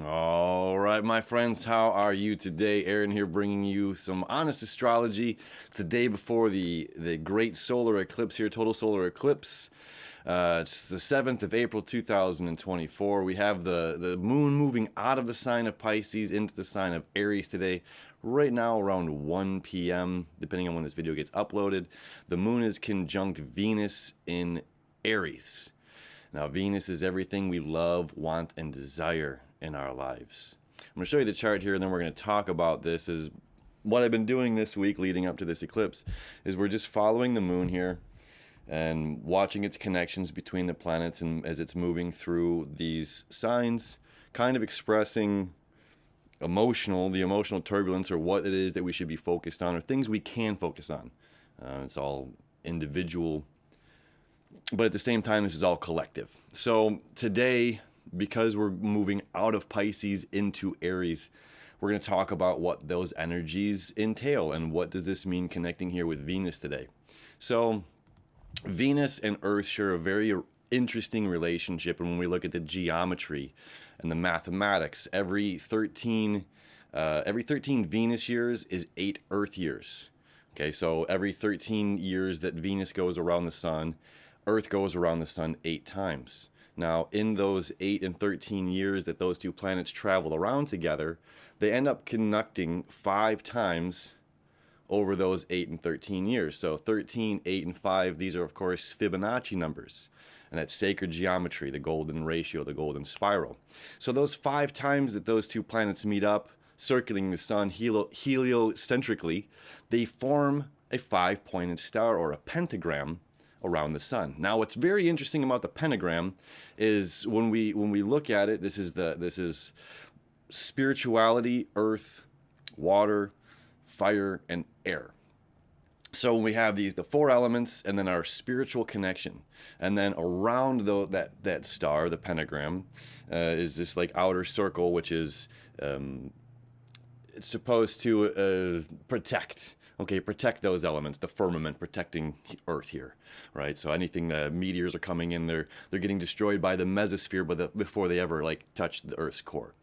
All right, my friends, how are you today? Aaron here, bringing you some honest astrology. The day before the great solar eclipse here, total solar eclipse. It's the 7th of April, 2024. We have the moon moving out of the sign of Pisces into the sign of Aries today. Right now, around 1 p.m., depending on when this video gets uploaded, the moon is conjunct Venus in Aries. Now, Venus is everything we love, want, and desire in our lives. I'm going to show you the chart here, and then we're going to talk about this. Is what I've been doing this week leading up to this eclipse is we're just following the moon here and watching its connections between the planets and as it's moving through these signs, kind of expressing the emotional turbulence, or what it is that we should be focused on, or things we can focus on. It's all individual, but at the same time, this is all collective. So today, because we're moving out of Pisces into Aries, we're going to talk about what those energies entail and what does this mean connecting here with Venus today. So Venus and Earth share a very interesting relationship, and when we look at the geometry and the mathematics, every 13 Venus years is 8 Earth years. Okay, so every 13 years that Venus goes around the sun, Earth goes around the sun 8 times. Now, in those 8 and 13 years that those two planets travel around together, they end up connecting 5 times over those 8 and 13 years. So 13, 8, and 5, these are, of course, Fibonacci numbers. And that's sacred geometry, the golden ratio, the golden spiral. So those 5 times that those two planets meet up, circling the sun heliocentrically, they form a 5-pointed star, or a pentagram, around the sun. Now, what's very interesting about the pentagram is when we look at it, this is spirituality, earth, water, fire, and air. So we have the 4 elements, and then our spiritual connection, and then around that star, the pentagram, is this like outer circle, which is it's supposed to protect. Okay, protect those elements, the firmament, protecting Earth here, right? So anything, the meteors are coming in, they're getting destroyed by the mesosphere, before they ever touch the Earth's core.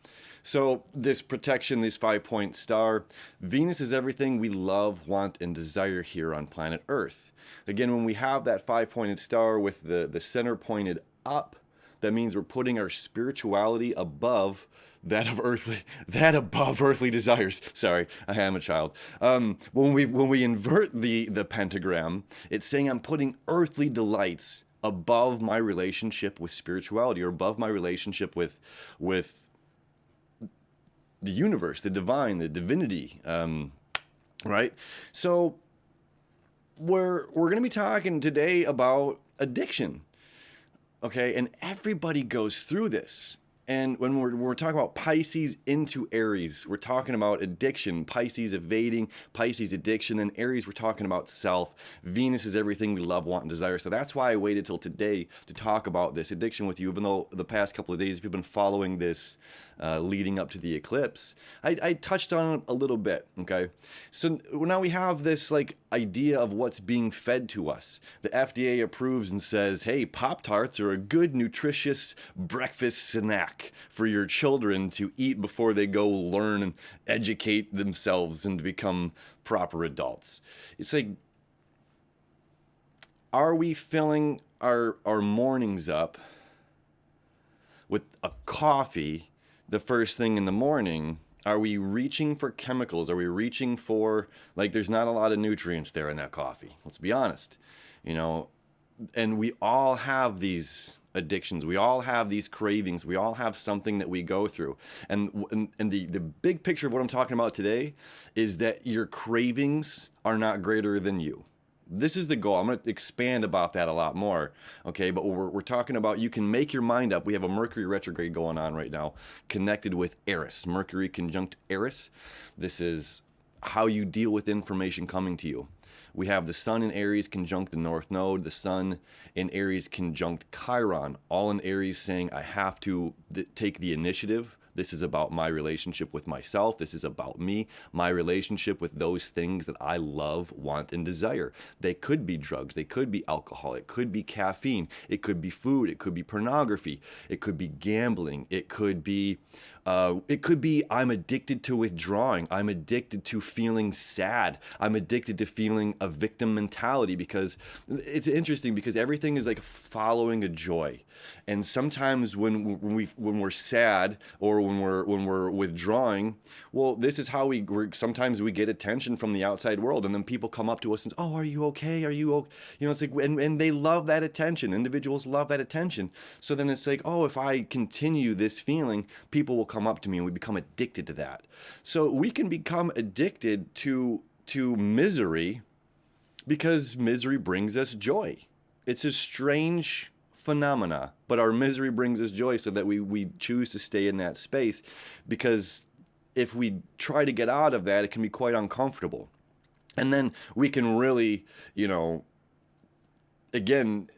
So this protection, this 5-point star, Venus is everything we love, want, and desire here on planet Earth. Again, when we have that 5-pointed star with the center pointed up, that means we're putting our spirituality above above earthly desires. Sorry, I am a child. When we invert the pentagram, it's saying I'm putting earthly delights above my relationship with spirituality, or above my relationship with the universe, the divine, the divinity. Right? So we're going to be talking today about addiction. Okay, and everybody goes through this. And when we're talking about Pisces into Aries, we're talking about addiction. Pisces evading, Pisces addiction, and Aries we're talking about self. Venus is everything we love, want, and desire. So that's why I waited till today to talk about this addiction with you, even though the past couple of days, if you've been following this leading up to the eclipse, I touched on it a little bit, okay? So now we have this idea of what's being fed to us. The FDA approves and says, hey, Pop-Tarts are a good, nutritious breakfast snack for your children to eat before they go learn and educate themselves and become proper adults. It's like, are we filling our mornings up with a coffee the first thing in the morning? Are we reaching for chemicals? Are we reaching for, there's not a lot of nutrients there in that coffee. Let's be honest, and we all have these addictions. We all have these cravings. We all have something that we go through. And the big picture of what I'm talking about today is that your cravings are not greater than you. This is the goal. I'm going to expand about that a lot more, okay? But we're talking about, you can make your mind up. We have a Mercury retrograde going on right now, connected with Eris. Mercury conjunct Eris. This is how you deal with information coming to you. We have the Sun in Aries conjunct the North Node, the Sun in Aries conjunct Chiron, all in Aries saying I have to take the initiative, This is about my relationship with myself. This is about me, my relationship with those things that I love, want, and desire. They could be drugs. They could be alcohol. It could be caffeine. It could be food. It could be pornography. It could be gambling. It could be I'm addicted to withdrawing. I'm addicted to feeling sad. I'm addicted to feeling a victim mentality, because it's interesting, because everything is like following a joy. And sometimes when we're sad, or when we're withdrawing, well, this is how sometimes we get attention from the outside world, and then people come up to us and say, "Oh, are you okay? Are you okay?" It's like, and they love that attention. Individuals love that attention. So then it's like, oh, if I continue this feeling, people will come up to me, and we become addicted to that. So we can become addicted to misery, because misery brings us joy. It's a strange phenomena, but our misery brings us joy, so that we choose to stay in that space, because if we try to get out of that, it can be quite uncomfortable. And then we can really, again,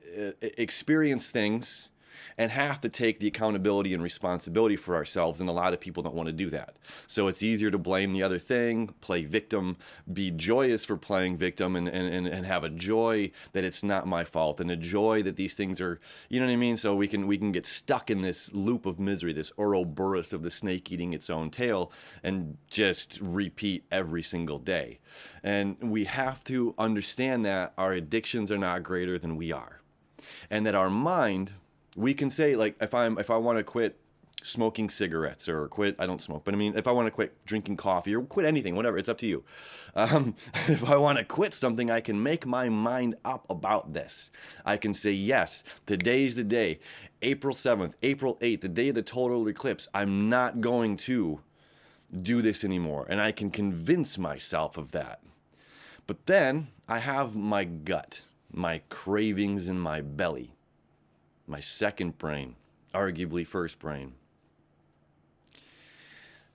experience things and have to take the accountability and responsibility for ourselves. And a lot of people don't want to do that. So it's easier to blame the other thing, play victim, be joyous for playing victim, and have a joy that it's not my fault, and a joy that these things are, you know what I mean? So we can get stuck in this loop of misery, this Ouroboros of the snake eating its own tail, and just repeat every single day. And we have to understand that our addictions are not greater than we are. And that our mind, we can say, like, if I want to quit smoking cigarettes, or quit, I don't smoke, but I mean, if I want to quit drinking coffee, or quit anything, whatever, it's up to you. If I want to quit something, I can make my mind up about this. I can say, yes, today's the day, April 7th, April 8th, the day of the total eclipse, I'm not going to do this anymore. And I can convince myself of that. But then I have my gut, my cravings in my belly, my second brain, arguably first brain,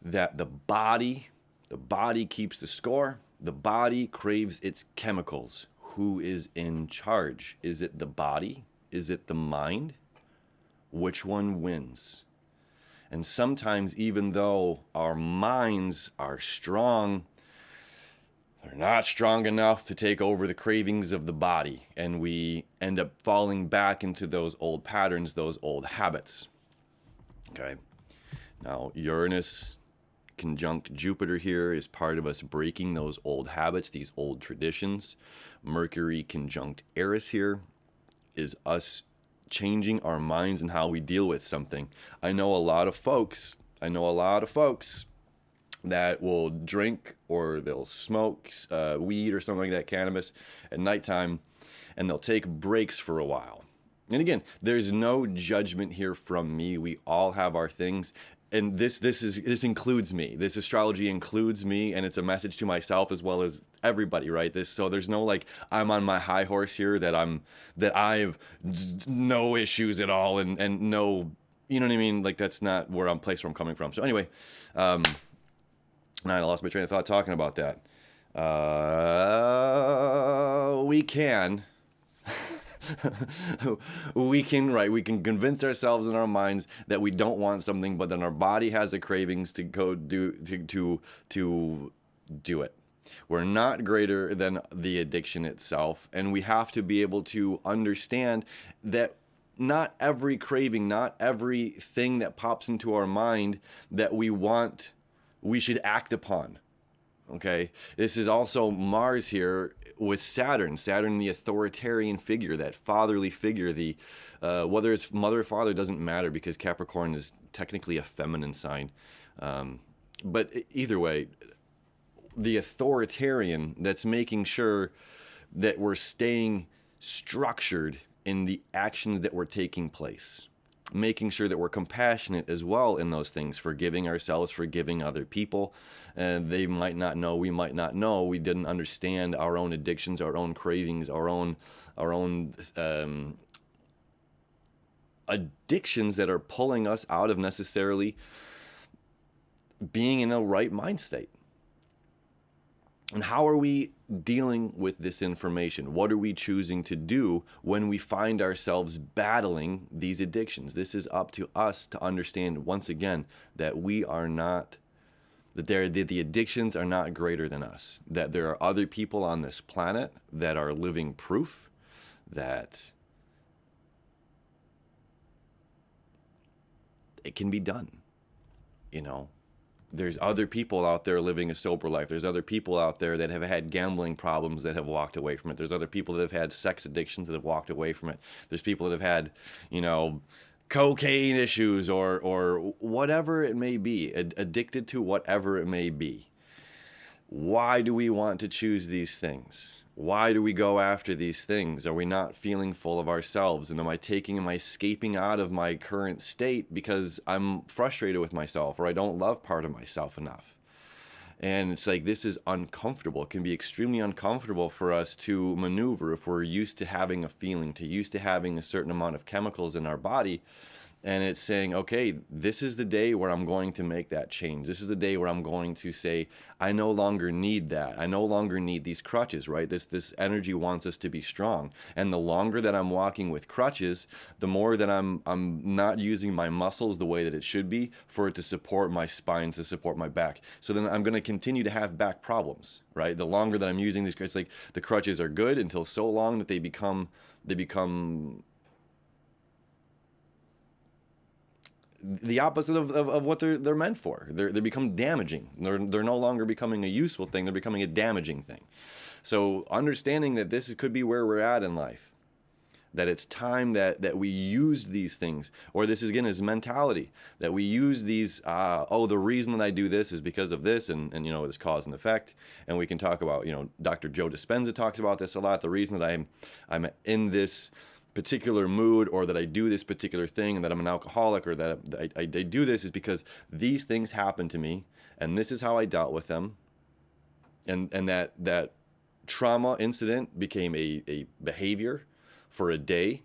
that the body keeps the score. The body craves its chemicals. Who is in charge? Is it the body? Is it the mind? Which one wins? And sometimes, even though our minds are strong, they're not strong enough to take over the cravings of the body, and we end up falling back into those old patterns, those old habits. Okay. Now, Uranus conjunct Jupiter here is part of us breaking those old habits, these old traditions. Mercury conjunct Eris here is us changing our minds and how we deal with something. I know a lot of folks that will drink, or they'll smoke weed or something like that, cannabis, at nighttime, and they'll take breaks for a while. And again, there's no judgment here from me. We all have our things, and this includes me. This astrology includes me, and it's a message to myself as well as everybody, right? So there's no, like, I'm on my high horse here, that I've no issues at all, and no, you know what I mean? Like, that's not where I'm coming from. So anyway, I lost my train of thought talking about that. We can convince ourselves in our minds that we don't want something, but then our body has the cravings to go do it. We're not greater than the addiction itself, and we have to be able to understand that not every craving, not everything that pops into our mind that we want, we should act upon. Okay, this is also Mars here with Saturn, the authoritarian figure, that fatherly figure. The whether it's mother or father doesn't matter, because Capricorn is technically a feminine sign. But either way, the authoritarian that's making sure that we're staying structured in the actions that were taking place, making sure that we're compassionate as well in those things, forgiving ourselves, forgiving other people. And they might not know, we might not know, we didn't understand our own addictions, our own cravings, our own addictions that are pulling us out of necessarily being in the right mind state. And how are we dealing with this information? What are we choosing to do when we find ourselves battling these addictions? This is up to us to understand, once again, that we are not, that the addictions are not greater than us, that there are other people on this planet that are living proof that it can be done, you know. There's other people out there living a sober life. There's other people out there that have had gambling problems that have walked away from it. There's other people that have had sex addictions that have walked away from it. There's people that have had, you know, cocaine issues or whatever it may be, addicted to whatever it may be. Why do we want to choose these things? Why do we go after these things? Are we not feeling full of ourselves? And am I escaping out of my current state because I'm frustrated with myself or I don't love part of myself enough? And it's like, this is uncomfortable. It can be extremely uncomfortable for us to maneuver if we're used to having a feeling, used to having a certain amount of chemicals in our body. And it's saying, okay, this is the day where I'm going to make that change. This is the day where I'm going to say, I no longer need that. I no longer need these crutches, right? This energy wants us to be strong. And the longer that I'm walking with crutches, the more that I'm not using my muscles the way that it should be for it to support my spine, to support my back. So then I'm going to continue to have back problems, right? The longer that I'm using these crutches, like the crutches are good until so long that they become the opposite of what they're meant for. They become damaging. They're no longer becoming a useful thing. They're becoming a damaging thing. So understanding that this could be where we're at in life, that it's time that we use these things, or this is again is mentality, that we use these, the reason that I do this is because of this, and you know, it's cause and effect. And we can talk about, you know, Dr. Joe Dispenza talks about this a lot. The reason that I'm in this particular mood, or that I do this particular thing, and that I'm an alcoholic, or that I do this is because these things happened to me, and this is how I dealt with them, and that trauma incident became a behavior for a day,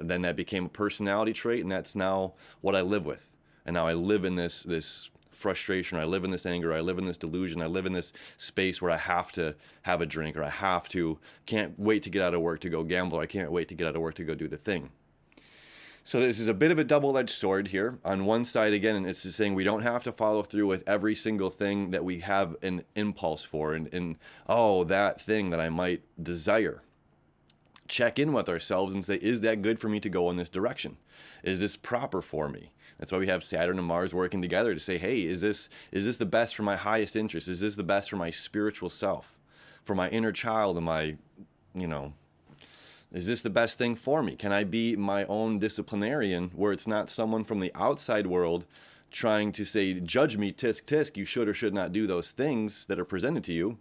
then that became a personality trait, and that's now what I live with. And now I live in this frustration, or I live in this anger, or I live in this delusion, I live in this space where I have to have a drink, or can't wait to get out of work to go gamble, or I can't wait to get out of work to go do the thing. So this is a bit of a double-edged sword here. On one side, again, and it's just saying we don't have to follow through with every single thing that we have an impulse for, and that thing that I might desire. Check in with ourselves and say, is that good for me to go in this direction? Is this proper for me? That's why we have Saturn and Mars working together to say, hey, is this the best for my highest interest? Is this the best for my spiritual self, for my inner child, and my, you know, is this the best thing for me? Can I be my own disciplinarian, where it's not someone from the outside world trying to say, judge me, tisk tisk, you should or should not do those things that are presented to you?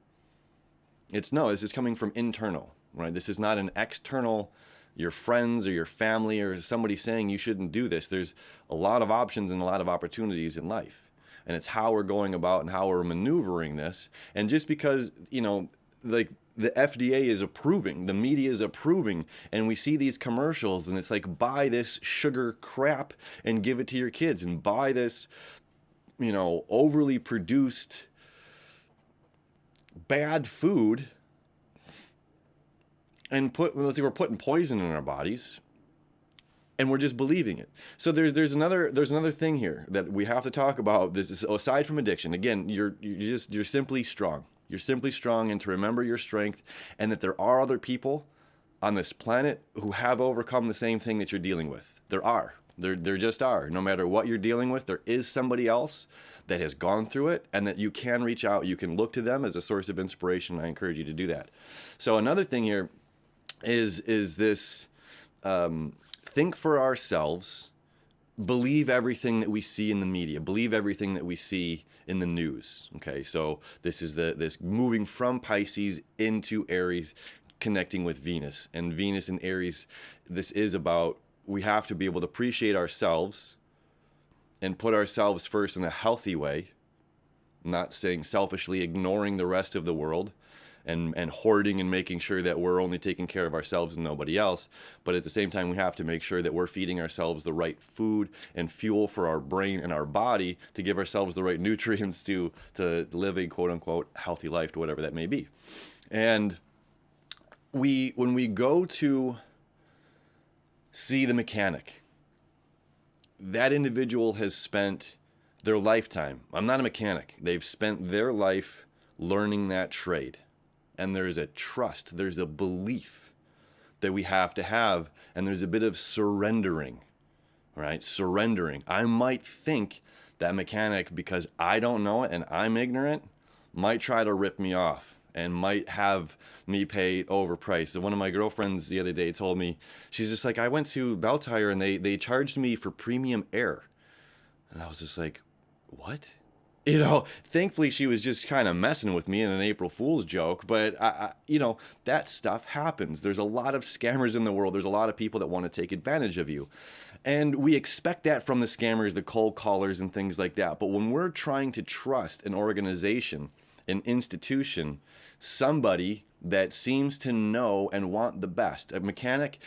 This is coming from internal, right? This is not an external, your friends or your family or somebody saying you shouldn't do this. There's a lot of options and a lot of opportunities in life. And it's how we're going about and how we're maneuvering this. And just because, you know, like the FDA is approving, the media is approving, and we see these commercials, and it's like, buy this sugar crap and give it to your kids, and buy this, you know, overly produced bad food, and we're putting poison in our bodies, and we're just believing it. So there's another thing here that we have to talk about. This is, aside from addiction, again, you're simply strong. You're simply strong, and to remember your strength, and that there are other people on this planet who have overcome the same thing that you're dealing with. There just are. No matter what you're dealing with, there is somebody else that has gone through it, and that you can reach out. You can look to them as a source of inspiration. I encourage you to do that. So another thing here is this, think for ourselves, believe everything that we see in the media, believe everything that we see in the news. Okay, so this is this moving from Pisces into Aries, connecting with Venus. And Venus and Aries, this is about, we have to be able to appreciate ourselves and put ourselves first in a healthy way, not saying selfishly ignoring the rest of the world, and hoarding and making sure that we're only taking care of ourselves and nobody else. But at the same time, we have to make sure that we're feeding ourselves the right food and fuel for our brain and our body to give ourselves the right nutrients to live a quote unquote healthy life, to whatever that may be. And when we go to see the mechanic, that individual has spent their lifetime. I'm not a mechanic. They've spent their life learning that trade. And there's a trust, there's a belief that we have to have, and there's a bit of surrendering, right? Surrendering. I might think that mechanic, because I don't know it and I'm ignorant, might try to rip me off and might have me pay overpriced. So one of my girlfriends the other day told me, she's just like, I went to Bell Tire and they charged me for premium air. And I was just like, what? You know, thankfully she was just kind of messing with me in an April Fool's joke, but you know, that stuff happens. There's a lot of scammers in the world. There's a lot of people that want to take advantage of you. And we expect that from the scammers, the cold callers and things like that. But when we're trying to trust an organization, an institution, somebody that seems to know and want the best, a mechanic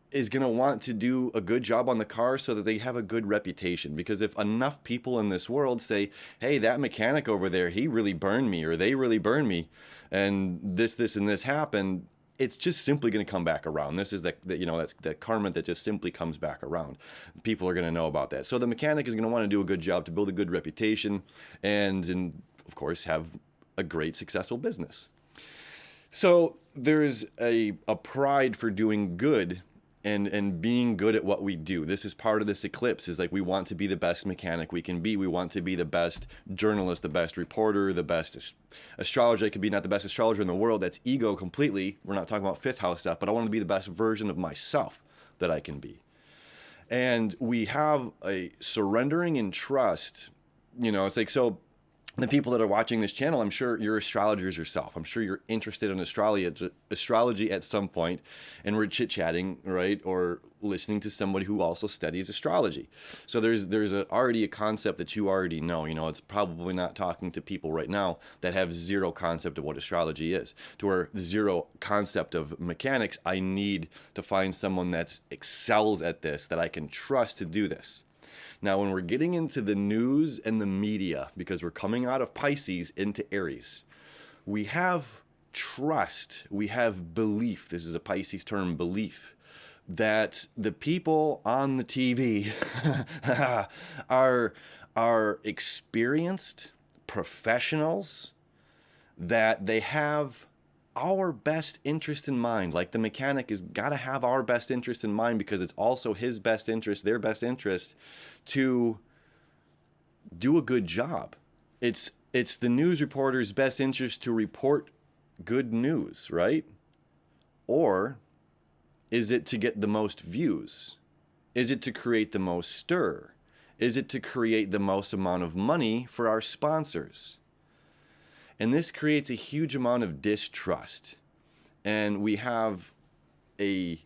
is going to want to do a good job on the car so that they have a good reputation. Because if enough people in this world say, hey, that mechanic over there, he really burned me, or they really burned me, and this, and this happened, it's just simply going to come back around. This is that you know, that's that karma that just simply comes back around. People are going to know about that. So the mechanic is going to want to do a good job to build a good reputation and of course, have a great, successful business. So there's a pride for doing good and being good at what we do. This is part of this eclipse, is like we want to be the best mechanic we can be. We want to be the best journalist, the best reporter, the best astrologer. I could be not the best astrologer in the world. That's ego completely. We're not talking about fifth house stuff, but I want to be the best version of myself that I can be. And we have a surrendering and trust. You know, it's like, so the people that are watching this channel, I'm sure you're astrologers yourself. I'm sure you're interested in astrology at some point, and we're chit-chatting, right? Or listening to somebody who also studies astrology. So there's already a concept that you already know. You know, it's probably not talking to people right now that have zero concept of what astrology is. To our zero concept of mechanics, I need to find someone that excels at this, that I can trust to do this. Now, when we're getting into the news and the media, because we're coming out of Pisces into Aries, we have trust, we have belief. This is a Pisces term, belief, that the people on the TV are experienced professionals, that they have our best interest in mind. Like the mechanic has got to have our best interest in mind, because it's also his best interest, their best interest, to do a good job. It's the news reporter's best interest to report good news, right? Or is it to get the most views? Is it to create the most stir? Is it to create the most amount of money for our sponsors? And this creates a huge amount of distrust. And we have a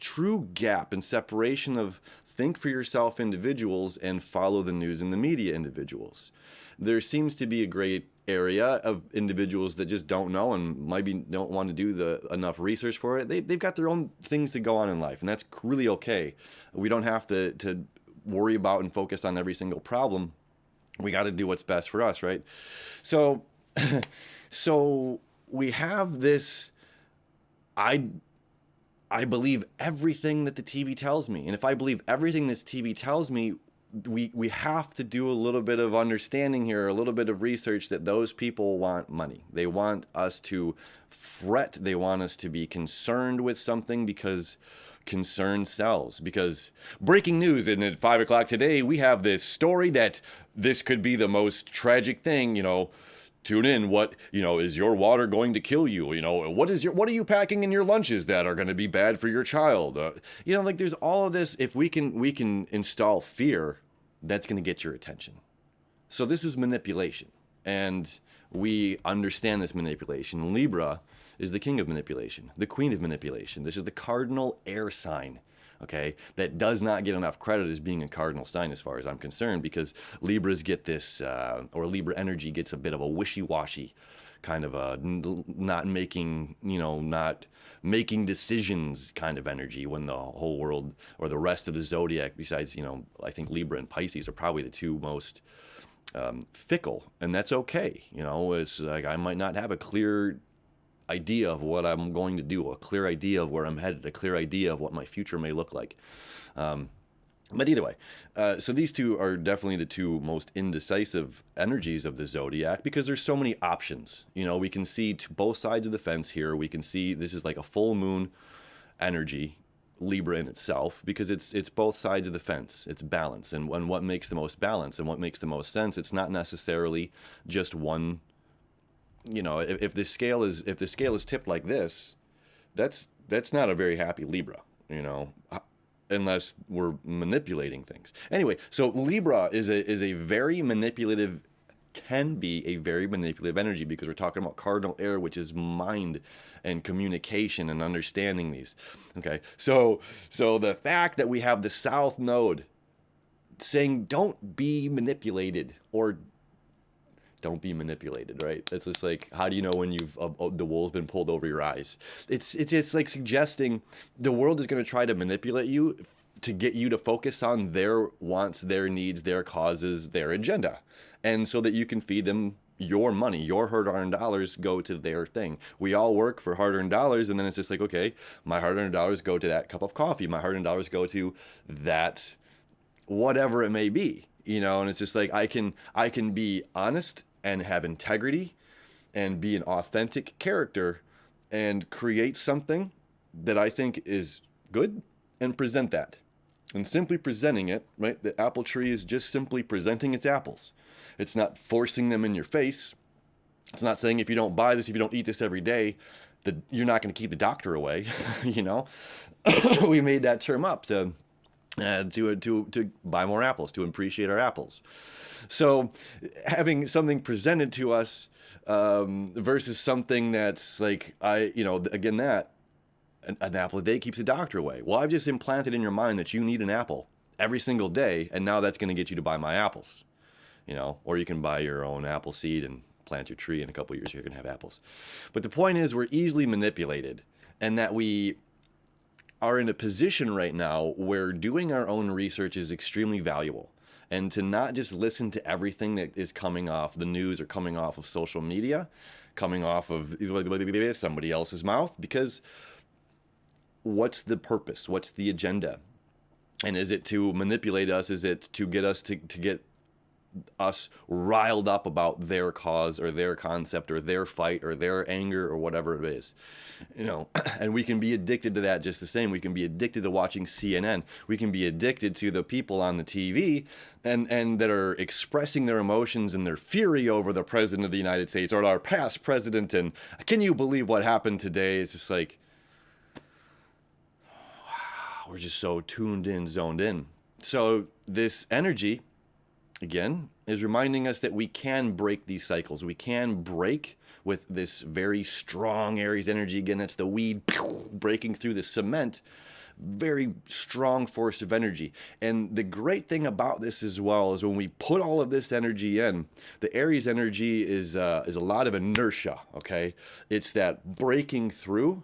true gap and separation of think for yourself individuals and follow the news and the media individuals. There seems to be a great area of individuals that just don't know and maybe don't want to do enough research for it. They've got their own things to go on in life, and that's really okay. We don't have to worry about and focus on every single problem. We got to do what's best for us, right? So we have this, I believe everything that the TV tells me. And if I believe everything this TV tells me, we have to do a little bit of understanding here, a little bit of research, that those people want money. They want us to fret. They want us to be concerned with something, because concern sells. Because breaking news, and at 5 o'clock today, we have this story that this could be the most tragic thing, you know. Tune in. What, you know, is your water going to kill you? You know, what are you packing in your lunches that are going to be bad for your child? You know, like there's all of this. If we can install fear, that's going to get your attention. So this is manipulation, and we understand this manipulation. Libra is the king of manipulation, the queen of manipulation. This is the cardinal air sign. Okay, that does not get enough credit as being a cardinal sign as far as I'm concerned, because Libras get this, or Libra energy gets a bit of a wishy-washy kind of a not making, not making decisions kind of energy, when the whole world or the rest of the zodiac, besides, I think Libra and Pisces are probably the two most fickle, and that's okay. It's like I might not have a clear idea of what I'm going to do, a clear idea of where I'm headed, a clear idea of what my future may look like. But either way, so these two are definitely the two most indecisive energies of the zodiac, because there's so many options. We can see both sides of the fence here. We can see this is like a full moon energy, Libra in itself, because it's both sides of the fence. It's balance, and what makes the most balance and what makes the most sense. It's not necessarily just one. If the scale is tipped like this, that's not a very happy Libra. Unless we're manipulating things. Anyway, so Libra is a very manipulative, can be a very manipulative energy, because we're talking about cardinal air, which is mind and communication and understanding these. Okay, so the fact that we have the South Node saying don't be manipulated, or don't be manipulated, right? It's just like, how do you know when the wool's been pulled over your eyes? It's like suggesting the world is going to try to manipulate you to get you to focus on their wants, their needs, their causes, their agenda, and so that you can feed them your money, your hard-earned dollars go to their thing. We all work for hard-earned dollars, and then it's just like, okay, my hard-earned dollars go to that cup of coffee, my hard-earned dollars go to that, whatever it may be. And it's just like, I can be honest and have integrity and be an authentic character and create something that I think is good and present that. And simply presenting it, right? The apple tree is just simply presenting its apples. It's not forcing them in your face. It's not saying, if you don't buy this, if you don't eat this every day, that you're not going to keep the doctor away. We made that term up to buy more apples, to appreciate our apples. So having something presented to us versus something that's like, again, that an apple a day keeps the doctor away. Well, I've just implanted in your mind that you need an apple every single day, and now that's going to get you to buy my apples. Or you can buy your own apple seed and plant your tree. In a couple of years, you're going to have apples. But the point is, we're easily manipulated, and that we are in a position right now where doing our own research is extremely valuable, and to not just listen to everything that is coming off the news or coming off of social media, coming off of somebody else's mouth, because what's the purpose? What's the agenda? And is it to manipulate us? Is it to get us to get us riled up about their cause or their concept or their fight or their anger or whatever it is? And we can be addicted to that just the same. We can be addicted to watching CNN. We can be addicted to the people on the TV and that are expressing their emotions and their fury over the president of the United States or our past president. And can you believe what happened today? It's just like, wow, we're just so tuned in, zoned in. So this energy, again, is reminding us that we can break these cycles. We can break with this very strong Aries energy. Again, that's the weed breaking through the cement. Very strong force of energy. And the great thing about this as well is when we put all of this energy in, the Aries energy is a lot of inertia, okay? It's that breaking through,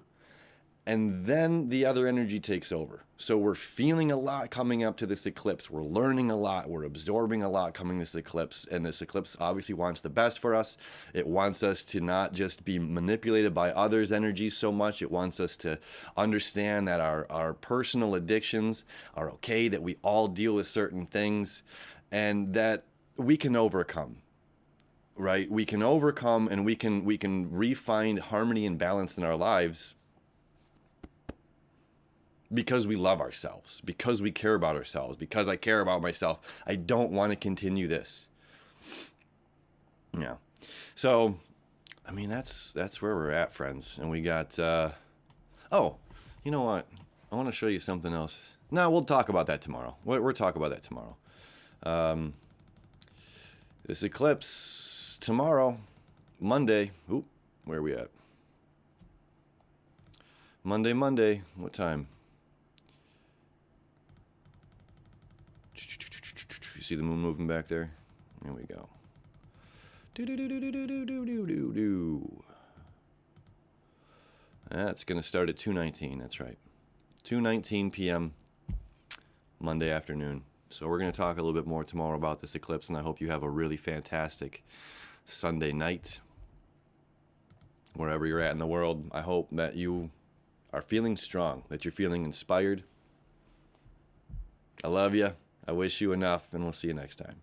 and then the other energy takes over. So we're feeling a lot coming up to this eclipse. We're learning a lot. We're absorbing a lot coming this eclipse. And this eclipse obviously wants the best for us. It wants us to not just be manipulated by others' energies so much. It wants us to understand that our personal addictions are okay, that we all deal with certain things, and that we can overcome. Right? We can overcome, and we can refine harmony and balance in our lives, because we love ourselves, because we care about ourselves, because I care about myself. I don't want to continue this. Yeah. So, I mean, that's where we're at, friends. And we got, oh, you know what? I want to show you something else. No, we'll talk about that tomorrow. We'll talk about that tomorrow. This eclipse tomorrow, Monday. Oop, where are we at? Monday. What time? You see the moon moving back there? There we go. That's going to start at 2:19. That's right. 2:19 p.m. Monday afternoon. So we're going to talk a little bit more tomorrow about this eclipse, and I hope you have a really fantastic Sunday night. Wherever you're at in the world, I hope that you are feeling strong, that you're feeling inspired. I love you. I wish you enough, and we'll see you next time.